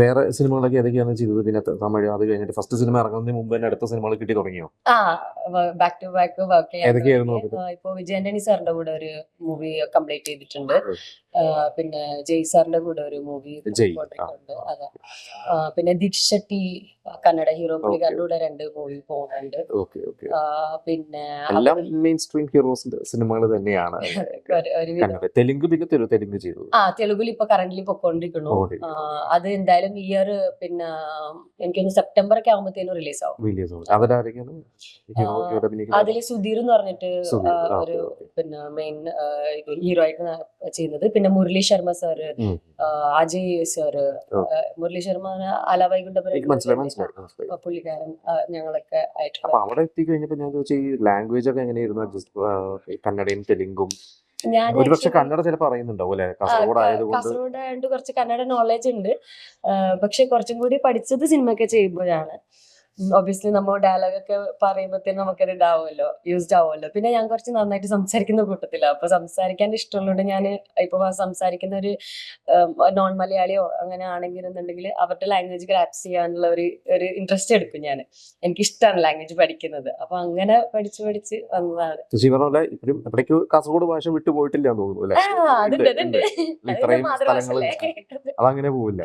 വേറെ സിനിമകളൊക്കെ ഏതൊക്കെയാണ് ചെയ്തത്? പിന്നെ തമിഴ് അത് കഴിഞ്ഞിട്ട് ഫസ്റ്റ് സിനിമ ഇറങ്ങുന്നതിന് മുമ്പ് തന്നെ അടുത്ത സിനിമകൾ കിട്ടി തുടങ്ങിയോ? ആ ബാക്ക് ടു ബാക്ക് വർക്ക് ചെയ്യാൻ ഏതൊക്കെയായിരുന്നു തുടങ്ങി. നോക്കുന്നത്? ഇപ്പൊ വിജയ് ആന്റണി സാറിന്റെ കൂടെ ഒരു മൂവി കംപ്ലീറ്റ് ചെയ്തിട്ടുണ്ട്. പിന്നെ ജയ് സാറിന്റെ കൂടെ ഒരു മൂവി ജയ് ഉണ്ട്. അതെ. പിന്നെ ദീക്ഷ ഷെട്ടി കന്നഡ ഹീറോ, പുള്ളിക്കാരുടെ കൂടെ 2 മൂവി പോകുന്നുണ്ട്. Okay okay. പിന്നെ എല്ലാം മെയിൻ സ്ട്രീം ഹീറോസിന്റെ സിനിമകൾ തന്നെയാണ്. കന്നഡ, തെലുങ്ക് പിന്നെ തെലുങ്ക് ചെയ്തു. തെലുഗിൽ ഇപ്പൊ കറന്റ്ലി പൊക്കോണ്ടിരിക്കുന്നു. അത് എന്തായാലും ഈ ഇയർ പിന്നെ എനിക്കൊന്ന് സെപ്റ്റംബർ ഒക്കെ ആകുമ്പോഴത്തേനും റിലീസ് ആവും. അതില് സുധീർ എന്ന് പറഞ്ഞിട്ട് ഒരു പിന്നെ മെയിൻ ഹീറോ ആയിട്ട് ചെയ്യുന്നത്. പിന്നെ മുരളി ശർമ്മ സാറ്, അജയ് സാറ്, മുരളി ശർമ്മ ആലവൈകുണ്ഠപുരം പുള്ളിക്കാരൻ, ഞങ്ങളൊക്കെ ആയിട്ട്. അപ്പൊ അവിടെ എത്തിക്കഴിഞ്ഞപ്പോ ഞാൻ ചോദിച്ചു, ഈ ലാംഗ്വേജ് ഒക്കെ എങ്ങനെയായിരുന്നു? കന്നഡയും തെലുങ്കും ഒരുപക്ഷെ കന്നഡ ചിലപ്പോൾ അറിയുന്നുണ്ടാവും അല്ലെ? കാസർഗോഡ് ആയതുകൊണ്ട് കുറച്ച് കന്നഡ നോളജ് ഉണ്ട്. പക്ഷെ കുറച്ചും കൂടി പഠിച്ചത് സിനിമയൊക്കെ ചെയ്യുമ്പോഴാണ്. ഒബ്വിയസ്ലി നമ്മൾ ഡയലോഗ് ഒക്കെ പറയുമ്പോഴത്തേനും നമുക്കത് ഇതാവുമല്ലോ, യൂസ്ഡ് ആവുമല്ലോ. പിന്നെ ഞാൻ കുറച്ച് നന്നായിട്ട് സംസാരിക്കുന്ന കൂട്ടത്തില്ല. അപ്പൊ സംസാരിക്കാൻ ഇഷ്ടമുള്ളതുകൊണ്ട് ഞാൻ ഇപ്പൊ സംസാരിക്കുന്ന ഒരു നോൺ മലയാളിയോ അങ്ങനെ ആണെങ്കിലെന്നുണ്ടെങ്കിൽ അവരുടെ ലാംഗ്വേജ് ഗ്രാപ്സ് ചെയ്യാനുള്ള ഒരു ഇൻട്രസ്റ്റ് എടുക്കും ഞാൻ. എനിക്കിഷ്ടമാണ് ലാംഗ്വേജ് പഠിക്കുന്നത്. അപ്പൊ അങ്ങനെ പഠിച്ച് വന്നതാണ്. കാസർഗോഡ് ഭാഷ വിട്ടു പോയിട്ടില്ല തോന്നുന്നു. അതങ്ങനെ പോവില്ല.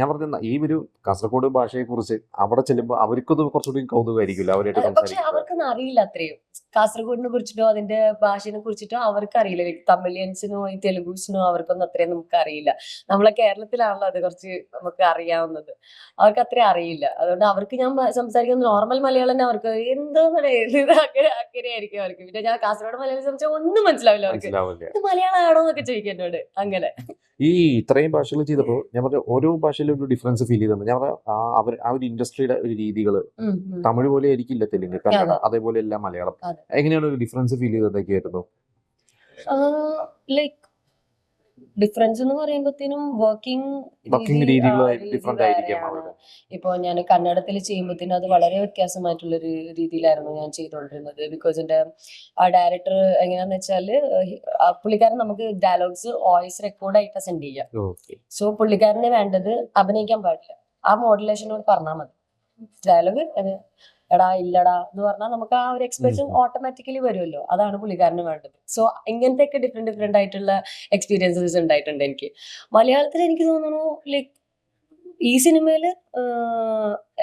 ഞാൻ പറഞ്ഞ ഈ ഒരു കാസർഗോഡ് ഭാഷയെ കുറിച്ച് അവിടെ ചെല്ലുമ്പോൾ അവർക്കൊന്നും കുറച്ചുകൂടി കൗതുകമായിരിക്കില്ല അവരായിട്ട് പക്ഷെ സംസാരിക്കുന്നത്. അവർക്കൊന്നും അറിയില്ല അത്രയും കാസർഗോഡിനെ കുറിച്ചിട്ടോ അതിന്റെ ഭാഷയെ കുറിച്ചിട്ടോ അവർക്ക് അറിയില്ല. തമിഴിയൻസിനോ ഈ തെലുഗുസിനോ അവർക്കൊന്നും അത്രയും നമുക്ക് അറിയില്ല. നമ്മളെ കേരളത്തിലാണല്ലോ അത് കുറച്ച് നമുക്ക് അറിയാവുന്നത്. അവർക്ക് അത്രയും അറിയില്ല. അതുകൊണ്ട് അവർക്ക് ഞാൻ സംസാരിക്കുന്ന നോർമൽ മലയാളം തന്നെ അവർക്ക് എന്തോന്ന് അങ്ങനെ ആയിരിക്കും അവർക്ക്. പിന്നെ ഞാൻ കാസർഗോഡ് മലയാളം സംസാരിച്ചാൽ ഒന്നും മനസ്സിലാവില്ല അവർക്ക്. ഇത് മലയാളമാണോ എന്നൊക്കെ ചോദിക്കും എന്നോട്. അങ്ങനെ ഈ ഇത്രയും ഭാഷകൾ ചെയ്തപ്പോൾ ഞാൻ പറഞ്ഞ ഓരോ ഭാഷയിലും ഒരു ഡിഫറൻസ് ഫീൽ ചെയ്തിട്ടുണ്ട്. ഞാൻ പറഞ്ഞ ആ ഒരു ഇൻഡസ്ട്രിയുടെ ഒരു രീതികൾ തമിഴ് പോലെ ആയിരിക്കില്ല തെലുങ്ക്, കന്നഡ അതേപോലെ അല്ല മലയാളം. എങ്ങനെയാണ് ഒരു ഡിഫറൻസ് ഫീൽ ചെയ്തതൊക്കെയായിരുന്നു? ലൈക്ക് ഡിഫറൻസ് എന്ന് പറയുമ്പോഴത്തേനും വർക്കിംഗ് ഡിഫറെന്റ് ആയിരിക്കും. ഇപ്പൊ ഞാൻ കന്നഡത്തിൽ ചെയ്യുമ്പോഴത്തേനും അത് വളരെ വ്യത്യാസമായിട്ടുള്ളൊരു രീതിയിലായിരുന്നു ഞാൻ ചെയ്തുകൊണ്ടിരുന്നത്. ബിക്കോസ് എന്റെ ആ ഡയറക്ടർ എങ്ങനെയാന്ന് വെച്ചാല് പുള്ളിക്കാരൻ നമുക്ക് ഡയലോഗ്സ് വോയിസ് റെക്കോർഡായിട്ട് സെൻഡ് ചെയ്യാം. സോ പുള്ളിക്കാരന് വേണ്ടത് അഭിനയിക്കാൻ പാടില്ല, ആ മോഡുലേഷനോട് പറഞ്ഞാൽ മതി. ഡയലോഗ് എടാ ഇല്ലടാ എന്ന് പറഞ്ഞാൽ നമുക്ക് ആ ഒരു എക്സ്പ്രഷൻ ഓട്ടോമാറ്റിക്കലി വരുമല്ലോ. അതാണ് പുള്ളിക്കാരന് വേണ്ടത്. സോ ഇങ്ങനത്തെ ഡിഫറെന്റ് ആയിട്ടുള്ള എക്സ്പീരിയൻസസ് ഉണ്ടായിട്ടുണ്ട് എനിക്ക്. മലയാളത്തിൽ എനിക്ക് തോന്നുന്നു ലൈക്ക് ഈ സിനിമയില്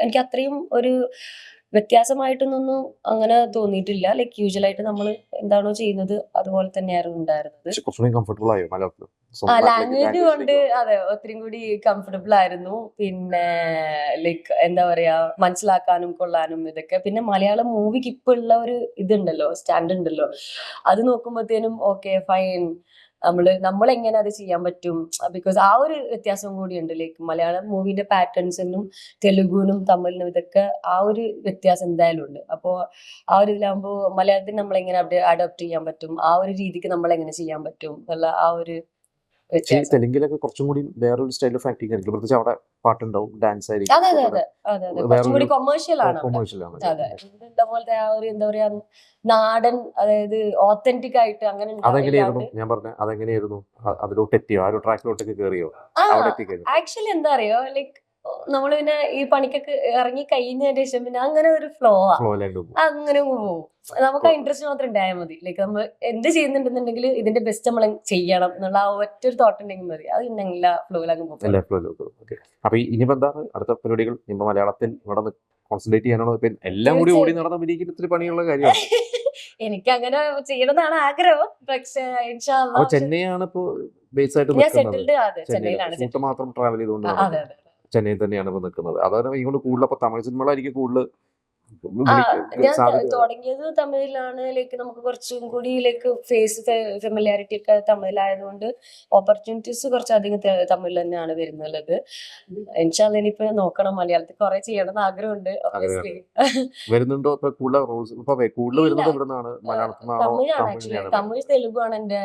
എനിക്ക് അത്രയും ഒരു വ്യത്യാസമായിട്ടൊന്നും അങ്ങനെ തോന്നിയിട്ടില്ല. ലൈക്ക് യൂഷ്വലായിട്ട് നമ്മൾ എന്താണോ ചെയ്യുന്നത് അതുപോലെ തന്നെയായിരുന്നു ഉണ്ടായിരുന്നത്. ലാംഗ്വേജ് കൊണ്ട് അതെ ഒത്തിരി കൂടി കംഫർട്ടബിൾ ആയിരുന്നു. പിന്നെ ലൈക്ക് എന്താ പറയാ, മനസ്സിലാക്കാനും കൊള്ളാനും ഇതൊക്കെ. പിന്നെ മലയാളം മൂവിക്ക് ഇപ്പൊ ഉള്ള ഒരു ഇതുണ്ടല്ലോ, സ്റ്റാൻഡ് ഉണ്ടല്ലോ, അത് നോക്കുമ്പോഴത്തേനും ഓക്കെ ഫൈൻ, നമ്മളെങ്ങനെ അത് ചെയ്യാൻ പറ്റും. ബിക്കോസ് ആ ഒരു വ്യത്യാസം കൂടിയുണ്ട്. ലൈക്ക് മലയാളം മൂവിന്റെ പാറ്റേൺസിനും തെലുഗുനും തമിഴിനും ഇതൊക്കെ ആ ഒരു വ്യത്യാസം എന്തായാലും ഉണ്ട്. അപ്പോൾ ആ ഒരു ഇതിലാകുമ്പോൾ മലയാളത്തിൽ നമ്മളെങ്ങനെ അഡോപ്റ്റ് ചെയ്യാൻ പറ്റും, ആ ഒരു രീതിക്ക് നമ്മളെങ്ങനെ ചെയ്യാൻ പറ്റും എന്നുള്ള ആ ഒരു തെലുങ്കിലൊക്കെ കുറച്ചും കൂടി വേറൊരു സ്റ്റൈൽ ഓഫ് ആക്ടിങ് ആയിരിക്കും. പ്രത്യേകിച്ച് അവിടെ പാട്ടുണ്ടാവും, ഡാൻസ് ആയിരിക്കും. കുറച്ചും കൂടി കൊമേഴ്ഷ്യൽ ആണ്. അതെ, ഇതേപോലത്തെ ആ ഒരു എന്താ പറയാ നാടൻ, അതായത് ഓത്തന്റിക് ആയിട്ട് അങ്ങനെ. അതെങ്ങനെയായിരുന്നു ഞാൻ പറഞ്ഞ അതെങ്ങനെയായിരുന്നു? അതിലോട്ട് എത്തിയോ? ആ ഒരു ട്രാക്കിലോട്ടൊക്കെ കയറിയോ? ആക്ച്വലി എന്താ അറിയോ, ലൈക്ക് നമ്മള് പിന്നെ ഈ പണിക്കൊക്കെ ഇറങ്ങി കഴിഞ്ഞതിന് ശേഷം പിന്നെ അങ്ങനെ ഒരു ഫ്ലോ അങ്ങനെ പോകും. നമുക്ക് ആ ഇൻട്രസ്റ്റ് മാത്രം ഉണ്ടായാൽ മതി. ലൈക്ക് നമ്മൾ എന്ത് ചെയ്യുന്നുണ്ടെന്നുണ്ടെങ്കിൽ ഇതിന്റെ ബെസ്റ്റ് നമ്മൾ ചെയ്യണം എന്നുള്ള ആ ഒറ്റ ഒരു തോട്ട് ഉണ്ടെങ്കിൽ മതി. അത് ഉണ്ടെങ്കിൽ ഫ്ലോയിലങ്ങ് പോകും. അപ്പൊ ഇനിയിപ്പോ എന്താണ് അടുത്ത പരിപാടികൾ? ഇപ്പൊ മലയാളത്തിൽ ഇവിടെ കോൺസെൻട്രേറ്റ് ചെയ്യാനാണോ? എല്ലാം കൂടി ഓടി നടന്ന ഇത്തിരി പണിയുള്ള കാര്യമാണ്. എനിക്ക് അങ്ങനെ ചെയ്യണമെന്നാണ് ആഗ്രഹം. പക്ഷേ ചെന്നൈയാണ് ഇപ്പോ ബേസ് ആയിട്ട് ഷൂട്ട് മാത്രം ട്രാവൽ ചെയ്തുകൊണ്ട് ചെന്നൈയിൽ തന്നെയാണ് ഇപ്പൊ നിൽക്കുന്നത്. അതാണ് ഇങ്ങോട്ട് കൂടുതൽ അപ്പൊ തമിഴ് സിനിമകളായിരിക്കും കൂടുതൽ. ഞാൻ തുടങ്ങിയത് തമിഴിലാണ്. ലൈക്ക് നമുക്ക് കുറച്ചും കൂടി ലൈക്ക് ഫേസ് ഫെമിലിയാരിറ്റി ഒക്കെ തമിഴിലായതുകൊണ്ട് ഓപ്പർച്യൂണിറ്റീസ് കുറച്ചധികം തമിഴിൽ തന്നെയാണ് വരുന്നുള്ളത്. ഇൻഷാല്ലാ ഇനിയിപ്പോ നോക്കണം, മലയാളത്തിൽ കുറെ ചെയ്യണം എന്ന് ആഗ്രഹമുണ്ട്. വരുന്നുണ്ടോ കൂടുതൽ റോൾസ്? തമിഴാണ് ആക്ച്വലി. തമിഴ് തെലുഗു ആണ് എന്റെ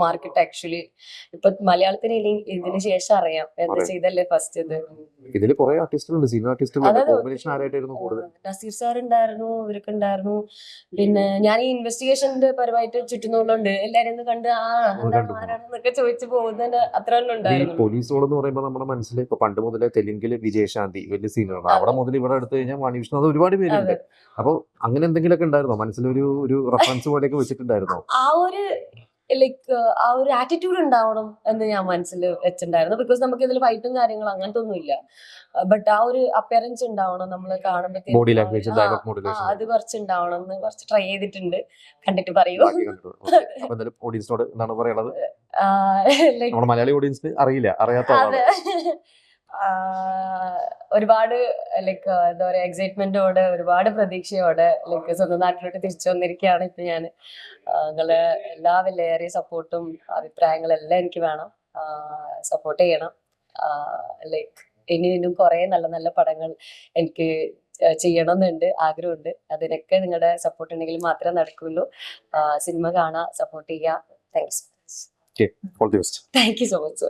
മാർക്കറ്റ് ആക്ച്വലി. ഇപ്പൊ മലയാളത്തിന് ഇതിന് ശേഷം അറിയാം എന്താ അറിയാം. ചെയ്തല്ലേ ഫസ്റ്റ് ഇത്. ഇതിൽ കുറെ ആർട്ടിസ്റ്റുകളുണ്ട്, സീനിയർ ആർട്ടിസ്റ്റുകളുണ്ട്. അതായത് കോമ്പിനേഷൻ ആരായിട്ടായിരുന്നു കൂടുതൽ? നസീർ സാർ ഉണ്ടായിരുന്നു, ഇവരൊക്കെ ഉണ്ടായിരുന്നു. പിന്നെ ഞാൻ ഈ ഇൻവെസ്റ്റിഗേഷന്റെ പരമായിട്ട് ചുറ്റുന്നുള്ളതുകൊണ്ട് എല്ലാരും ഒന്ന് കണ്ട് കണ്ടു. ആരാണെന്നൊക്കെ ചോദിച്ചു പോകുന്നതിന് അത്ര തന്നെ ഈ ഉണ്ടായിരുന്നു. പോലീസ് റോൾ എന്ന് പറയുമ്പോൾ നമ്മുടെ മനസ്സിൽ ഇപ്പൊ പണ്ട് മുതലേ തെലുങ്കില് വിജയശാന്തി വലിയ സീനാണ്. അവിടെ മുതൽ ഇവിടെ എടുത്തു കഴിഞ്ഞാൽ വാണി വിഷ്ണു, അത് ഒരുപാട് പേരുണ്ട്. അതെ. അപ്പൊ അങ്ങനെ എന്തെങ്കിലുമൊക്കെ ഉണ്ടായിരുന്നോ മനസ്സിലൊരു ഒരു റെഫറൻസ് പോലെയൊക്കെ വെച്ചിട്ടുണ്ടായിരുന്നോ? ആ ഒരു ലൈക്ക് ആ ഒരു ആറ്റിറ്റ്യൂഡ് ഉണ്ടാവണം എന്ന് ഞാൻ മനസ്സിൽ വെച്ചിട്ടുണ്ടായിരുന്നു. ബിക്കോസ് നമുക്ക് ഇതിൽ ഫൈറ്റും കാര്യങ്ങളും അങ്ങനത്തെ ഒന്നും ഇല്ല. ബട്ട് ആ ഒരു അപ്പിയറൻസ് ഉണ്ടാവണം നമ്മൾ ബോഡി കാണുമ്പോഴത്തേക്കും. ലാംഗ്വേജ്, ഡയലോഗ് മോഡുലേഷൻ അത് കുറച്ച് ഉണ്ടാവണം എന്ന് കുറച്ച് ട്രൈ ചെയ്തിട്ടുണ്ട്. കണ്ടിട്ട് പറയൂ. ബാക്കി കണ്ടിട്ടുണ്ട്. Okay. അപ്പൊ എന്തായാലും ഓഡിയൻസിനോട് എന്താണ് പറയുന്നത്? ലൈക്ക് നമ്മുടെ മലയാളി ഓഡിയൻസിന് അറിയാത്ത ആളാണ്. അതെ. ഒരുപാട് ലൈക്ക് എന്താ പറയാ എക്സൈറ്റ്മെന്റോടെ ഒരുപാട് പ്രതീക്ഷയോടെ ലൈക്ക് സ്വന്തം നാട്ടിലോട്ട് തിരിച്ചു വന്നിരിക്കുകയാണ് ഇപ്പൊ ഞാൻ. നിങ്ങളെ എല്ലാ വിലയേറിയ സപ്പോർട്ടും അഭിപ്രായങ്ങളെല്ലാം എനിക്ക് വേണം. സപ്പോർട്ട് ചെയ്യണം. ലൈക്ക് ഇനിയും കുറെ നല്ല നല്ല പടങ്ങൾ എനിക്ക് ചെയ്യണമെന്നുണ്ട്, ആഗ്രഹമുണ്ട്. അതിനൊക്കെ നിങ്ങളുടെ സപ്പോർട്ട് ഉണ്ടെങ്കിൽ മാത്രമേ നടക്കുള്ളൂ. സിനിമ കാണാ, സപ്പോർട്ട് ചെയ്യുക. Thanks. Okay. All the best. Thank you so much.